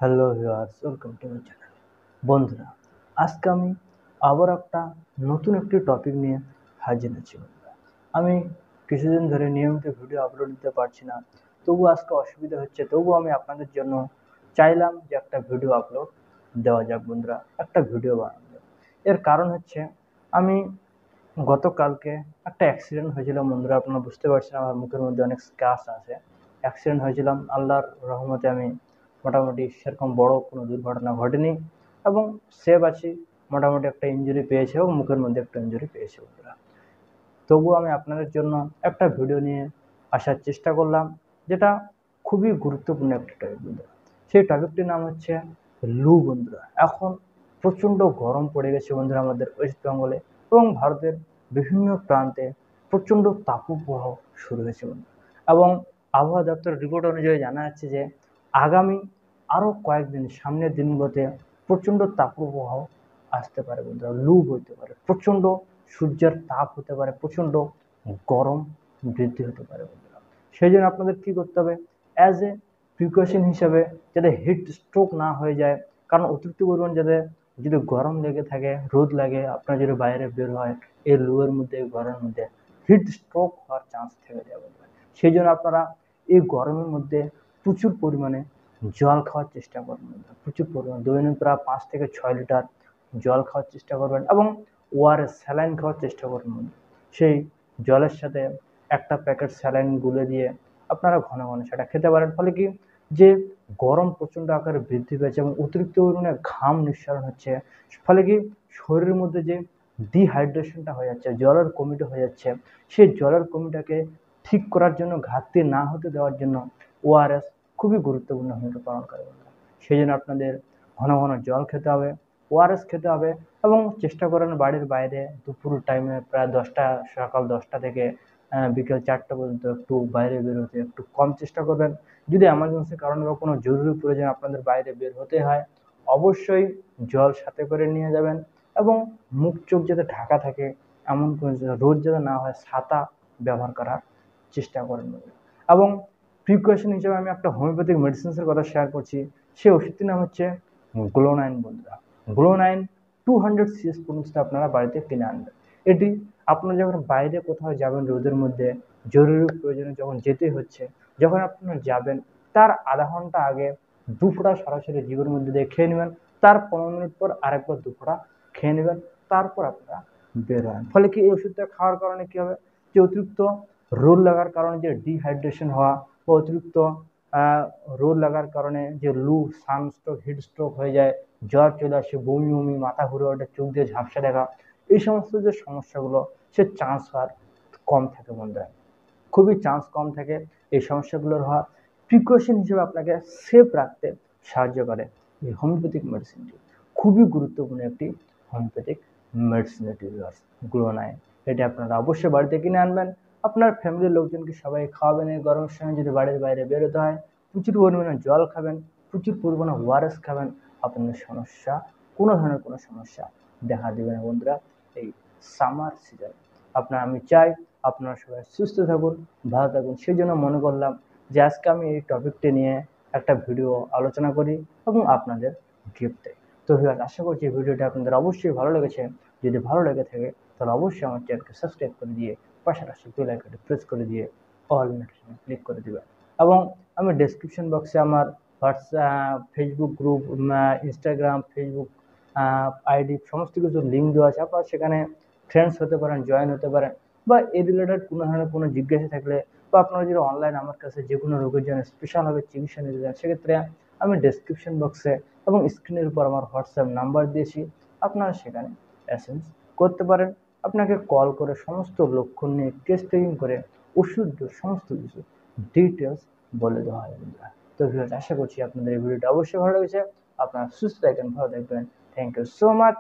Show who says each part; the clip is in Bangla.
Speaker 1: Hello viewers, welcome to my channel. বন্ধুরা, আজকে আমি আবার একটা নতুন একটি টপিক নিয়ে হাজির হয়েছি। বন্ধুরা, আমি কিছুদিন ধরে নিয়মিত ভিডিও আপলোড দিতে পারছি না, তবু আজকে অসুবিধা হচ্ছে। তবু আমি আপনাদের জন্য চাইলাম যে একটা ভিডিও আপলোড দেওয়া যাক। বন্ধুরা, একটা ভিডিও বানানো যাক। এর কারণ হচ্ছে, আমি গতকালকে একটা অ্যাক্সিডেন্ট হয়েছিল। বন্ধুরা, আপনারা বুঝতে পারছেন আমার মুখের মধ্যে অনেক স্ক্র্যাচ আছে। অ্যাক্সিডেন্ট হয়েছিলাম, আল্লাহর রহমতে আমি মোটামুটি সেরকম বড় কোনো দুর্ঘটনা ঘটেনি এবং সেভ আছি। মোটামুটি একটা ইঞ্জুরি পেয়েছে এবং মুখের মধ্যে একটা ইঞ্জুরি পেয়েছে। বন্ধুরা, তবুও আমি আপনাদের জন্য একটা ভিডিও নিয়ে আসার চেষ্টা করলাম, যেটা খুবই গুরুত্বপূর্ণ একটা টপিক। বন্ধুরা, সেই টপিকটির নাম হচ্ছে লু। বন্ধুরা, এখন প্রচণ্ড গরম পড়ে গেছে বন্ধুরা আমাদের ওয়েস্ট বেঙ্গলে এবং ভারতের বিভিন্ন প্রান্তে প্রচণ্ড তাপপ্রবাহ শুরু হয়েছে বন্ধুরা। এবং আবহাওয়া দপ্তরের রিপোর্ট অনুযায়ী জানা যাচ্ছে যে আগামী আরও কয়েকদিন, সামনের দিনগুলোতে প্রচণ্ড তাপপ্রবাহ আসতে পারে। বন্ধুরা, লু বইতে পারে, প্রচণ্ড সূর্যের তাপ হতে পারে, প্রচণ্ড গরম বৃদ্ধি হতে পারে। বন্ধুরা, সেই জন্য আপনাদের কী করতে হবে, অ্যাজ এ প্রিকশন হিসাবে, যাতে হিট স্ট্রোক না হয়ে যায়। কারণ অতিরিক্ত পরিমাণ যাতে যদি গরম লেগে থাকে, রোদ লাগে, আপনার যদি বাইরে বের হয় এই লুয়ের মধ্যে, এই গরমের মধ্যে হিট স্ট্রোক হওয়ার চান্স থেকে যায়। সেই জন্য আপনারা এই গরমের মধ্যে প্রচুর পরিমাণে জল খাওয়ার চেষ্টা করবেন। প্রচুর পরিমাণ দৈনিক প্রায় 5 থেকে 6 লিটার জল খাওয়ার চেষ্টা করবেন এবং ওআরএস স্যালাইন খাওয়ার চেষ্টা করবেন। সেই জলের সাথে একটা প্যাকেট স্যালাইন গুলে দিয়ে আপনারা ঘন ঘন সেটা খেতে পারেন। ফলে কি, যে গরম প্রচণ্ড আকারে বৃদ্ধি পেয়েছে এবং অতিরিক্ত পরিমাণে ঘাম নিঃসরণ হচ্ছে, ফলে কি শরীরের মধ্যে যে ডিহাইড্রেশনটা হয়ে যাচ্ছে, জলের কমিটা হয়ে যাচ্ছে, সেই জলের কমিটাকে ঠিক করার জন্য, ঘাটতি না হতে দেওয়ার জন্য ওআরএস খুবই গুরুত্বপূর্ণ ভূমিকা পালন করে। সেই জন্য আপনাদের ঘন ঘন জল খেতে হবে, ওআরএস খেতে হবে এবং চেষ্টা করেন বাড়ির বাইরে দুপুর টাইমে প্রায় সকাল 10টা থেকে বিকেল 4টা পর্যন্ত একটু বাইরে বের হতে একটু কম চেষ্টা করবেন। যদি এমার্জেন্সি কারণে বা কোনো জরুরি প্রয়োজন আপনাদের বাইরে বের হতে হয়, অবশ্যই জল সাথে করে নিয়ে যাবেন এবং মুখ চোখ যাতে ঢাকা থাকে এমন কোনো রোদ যাতে না হয়, ছাতা ব্যবহার করার চেষ্টা করেন। এবং প্রিকশন হিসেবে আমি একটা হোমিওপ্যাথিক মেডিসিনসের কথা শেয়ার করছি। সেই ওষুধটির নাম হচ্ছে গ্লোনাইন। বন্ধুরা, গ্লোনাইন 200 cc পর্যন্ত আপনারা বাড়িতে কিনে আনবেন। এটি আপনারা যখন বাইরে কোথাও যাবেন, রোদের মধ্যে জরুরি প্রয়োজনে যখন যেতে হচ্ছে, যখন আপনারা যাবেন তার আধা ঘন্টা আগে 2 ফোঁটা সরাসরি জিভের মধ্যে দিয়ে খেয়ে নেবেন। তার 15 মিনিট পর আরেকবার 2 ফোঁটা খেয়ে নেবেন, তারপর আপনারা বের হন। ফলে কি, এই ওষুধটা খাওয়ার কারণে কি হবে, যে অতিরিক্ত রোদ লাগার কারণে যে ডিহাইড্রেশন হওয়া বা অতিরিক্ত রোদ লাগার কারণে যে লু, সানস্ট্রোক, হিট স্ট্রোক হয়ে যায়, জ্বর চলে আসে, বমি বমি, মাথা ঘুরে ওঠে, চোখ দিয়ে ঝাপসা দেখা, এই সমস্ত যে সমস্যাগুলো, সে চান্স হওয়ার কম থাকে। বন্ধুরা, খুবই চান্স কম থাকে এই সমস্যাগুলোর হওয়ার। প্রিকশন হিসেবে আপনাকে সেফ রাখতে সাহায্য করে এই হোমিওপ্যাথিক মেডিসিনটি। খুবই গুরুত্বপূর্ণ একটি হোমিওপ্যাথিক মেডিসিন এটি, গ্লোনাইন। এটি আপনারা অবশ্যই বাড়িতে কিনে আনবেন, আপনার ফ্যামিলির লোকজনকে সবাই খাওয়াবেন। এই গরমের সময় যদি বাড়ির বাইরে বেরোতে হয়, প্রচুর পরিমাণে জল খাবেন, প্রচুর পরিমাণে ওআরএস খাবেন, আপনাদের সমস্যা, কোনো ধরনের কোনো সমস্যা দেখা দেবে না। বন্ধুরা, এই সামার সিজন আমি চাই আপনারা সবাই সুস্থ থাকুন, ভালো থাকুন। সেই জন্য মনে করলাম যে আজকে আমি এই টপিকটি নিয়ে একটা ভিডিও আলোচনা করি এবং আপনাদের গিফট দেয়। তো আশা করছি এই ভিডিওটা আপনাদের অবশ্যই ভালো লেগেছে। যদি ভালো লেগে থাকে তাহলে অবশ্যই আমার চ্যানেলকে সাবস্ক্রাইব করে দিয়ে পাশাপাশি বেল আইকনটি প্রেস করে দিয়ে অল নোটিফিকেশন ক্লিক করে দেবেন। এবং আমি ডেসক্রিপশন বক্সে আমার WhatsApp, Facebook group, Instagram, Facebook ID সমস্ত কিছু লিঙ্ক দেওয়া আছে। আপনারা সেখানে ফ্রেন্ডস হতে পারেন, জয়েন হতে পারেন, বা এই রিলেটেড কোনো ধরনের কোনো জিজ্ঞাসা থাকলে, বা আপনারা যদি অনলাইন আমার কাছে যে কোনো রোগের জন্য স্পেশালভাবে চিকিৎসা নিতে চান, সেক্ষেত্রে আমি ডেসক্রিপশন বক্সে এবং স্ক্রিনের উপর আমার হোয়াটসঅ্যাপ নাম্বার দিয়েছি, আপনারা সেখানে এসএমএস করতে পারেন। আপনাকে কল করে সমস্ত লক্ষণ নিয়ে টেস্ট টেকিং করে ওষুধ সমস্ত কিছু ডিটেলস বলে দেওয়া হয়। বন্ধুরা, তো আশা করছি আপনাদের এই ভিডিওটা অবশ্যই ভালো লেগেছে। আপনারা সুস্থ থাকবেন, ভালো থাকবেন। Thank you so much.